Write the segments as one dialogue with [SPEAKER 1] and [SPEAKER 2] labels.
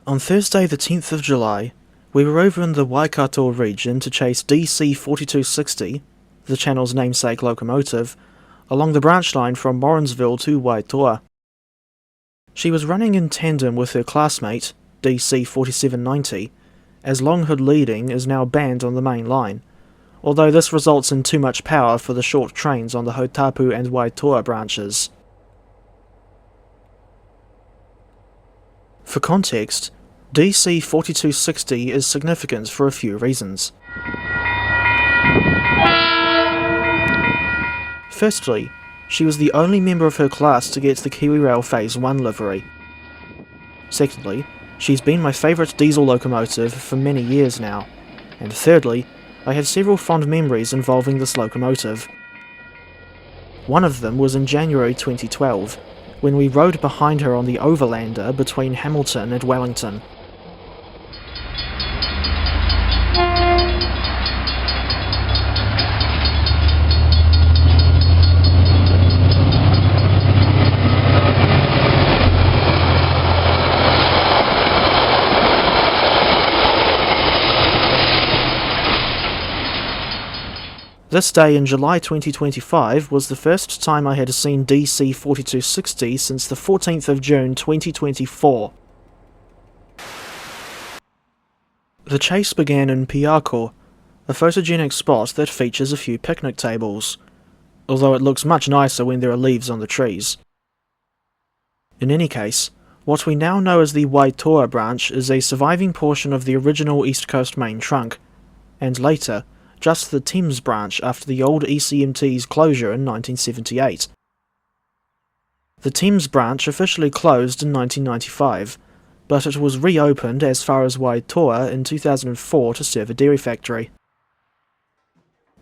[SPEAKER 1] On Thursday the 10th of July, we were over in the Waikato region to chase DC 4260, the channel's namesake locomotive, along the branch line from Morrinsville to Waitoa. She was running in tandem with her classmate, DC 4790, as longhood leading is now banned on the main line, although this results in too much power for the short trains on the Hautapu and Waitoa branches. For context, DC 4260 is significant for a few reasons. Firstly, she was the only member of her class to get the KiwiRail Phase 1 livery. Secondly, she's been my favourite diesel locomotive for many years now. And thirdly, I have several fond memories involving this locomotive. One of them was in January 2012, when we rode behind her on the Overlander between Hamilton and Wellington. This day in July 2025 was the first time I had seen DC 4260 since the 14th of June 2024. The chase began in Piako, a photogenic spot that features a few picnic tables, although it looks much nicer when there are leaves on the trees. In any case, what we now know as the Waitoa Branch is a surviving portion of the original East Coast main trunk, and later, just the Thames branch after the old ECMT's closure in 1978. The Thames branch officially closed in 1995, but it was reopened as far as Waitoa in 2004 to serve a dairy factory.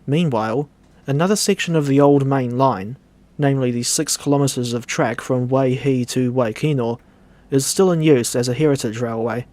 [SPEAKER 1] Meanwhile, another section of the old main line, namely the 6 kilometres of track from Waihi to Waikino, is still in use as a heritage railway.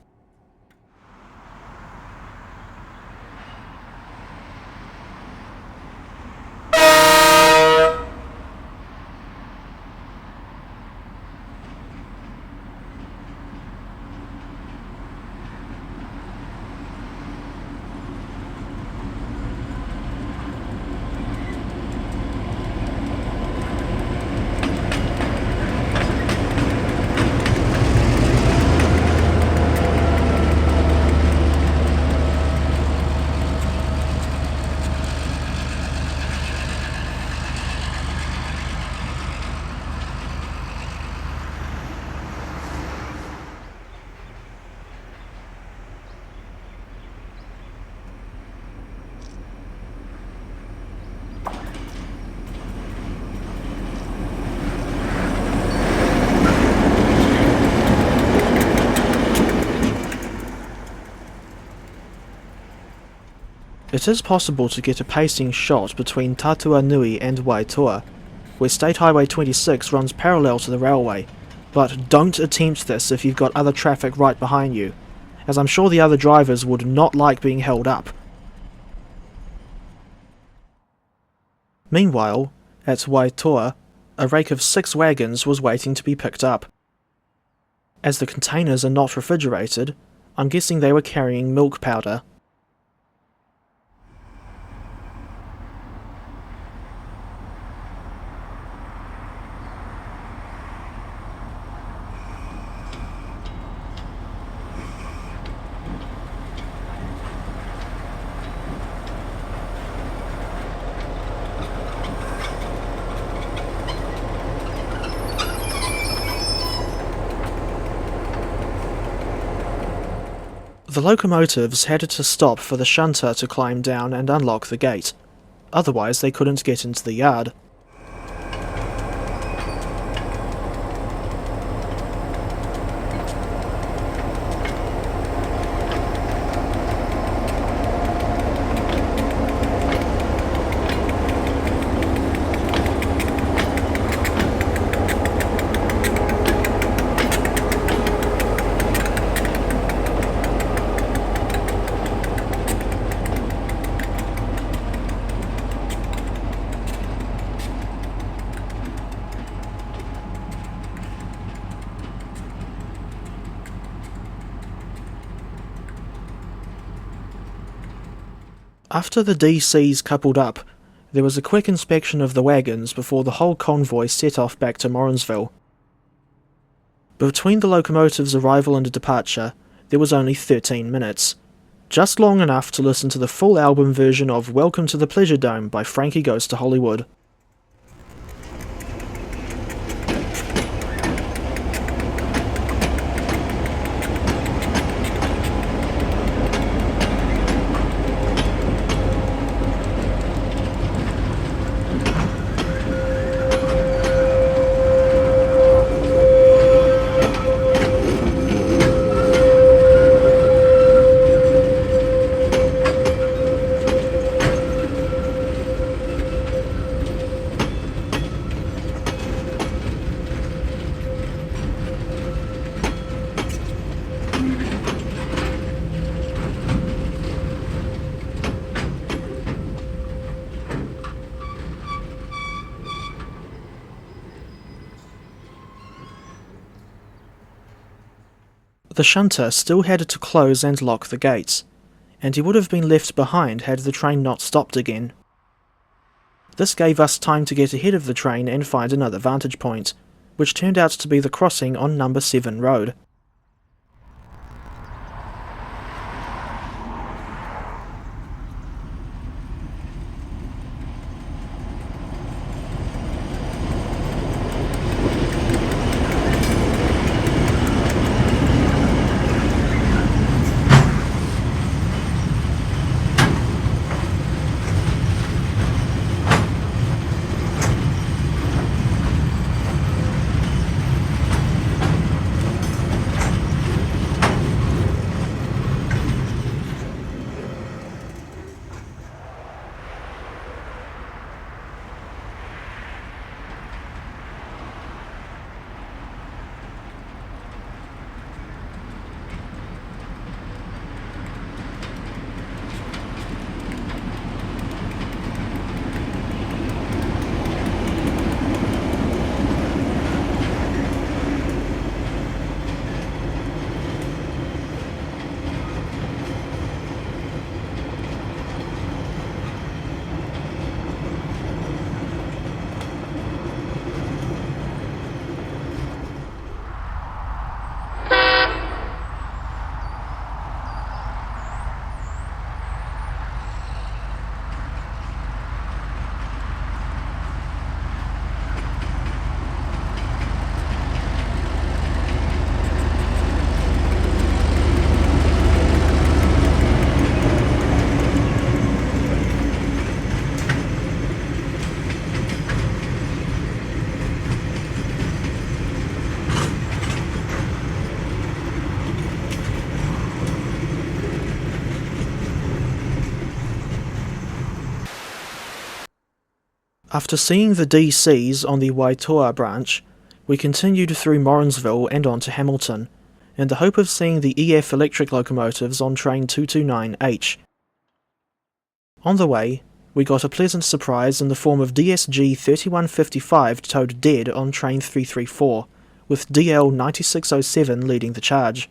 [SPEAKER 1] It is possible to get a pacing shot between Tatua Nui and Waitoa, where State Highway 26 runs parallel to the railway, but don't attempt this if you've got other traffic right behind you, as I'm sure the other drivers would not like being held up. Meanwhile, at Waitoa, a rake of 6 wagons was waiting to be picked up. As the containers are not refrigerated, I'm guessing they were carrying milk powder. The locomotives had to stop for the shunter to climb down and unlock the gate, otherwise they couldn't get into the yard. After the DCs coupled up, there was a quick inspection of the wagons before the whole convoy set off back to Morrinsville. Between the locomotive's arrival and departure, there was only 13 minutes, just long enough to listen to the full album version of Welcome to the Pleasure Dome by Frankie Goes to Hollywood. The shunter still had to close and lock the gates, and he would have been left behind had the train not stopped again. This gave us time to get ahead of the train and find another vantage point, which turned out to be the crossing on number 7 road. After seeing the DCs on the Waitoa Branch, we continued through Morrinsville and on to Hamilton, in the hope of seeing the EF electric locomotives on train 229H. On the way, we got a pleasant surprise in the form of DSG 3155 towed dead on train 334, with DL 9607 leading the charge.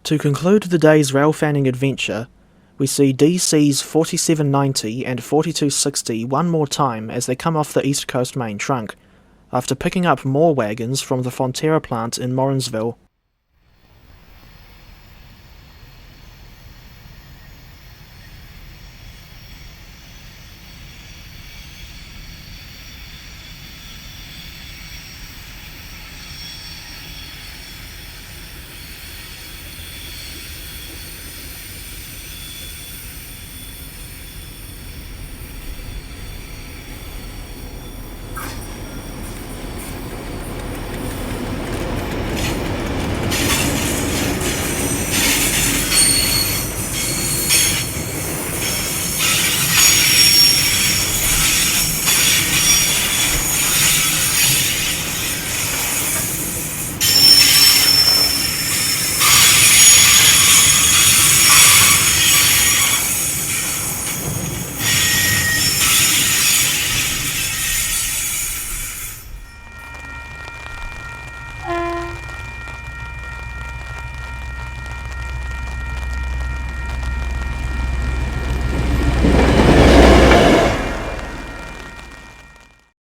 [SPEAKER 1] To conclude the day's rail fanning adventure, we see DC's 4790 and 4260 one more time as they come off the East Coast main trunk, after picking up more wagons from the Fonterra plant in Morrinsville.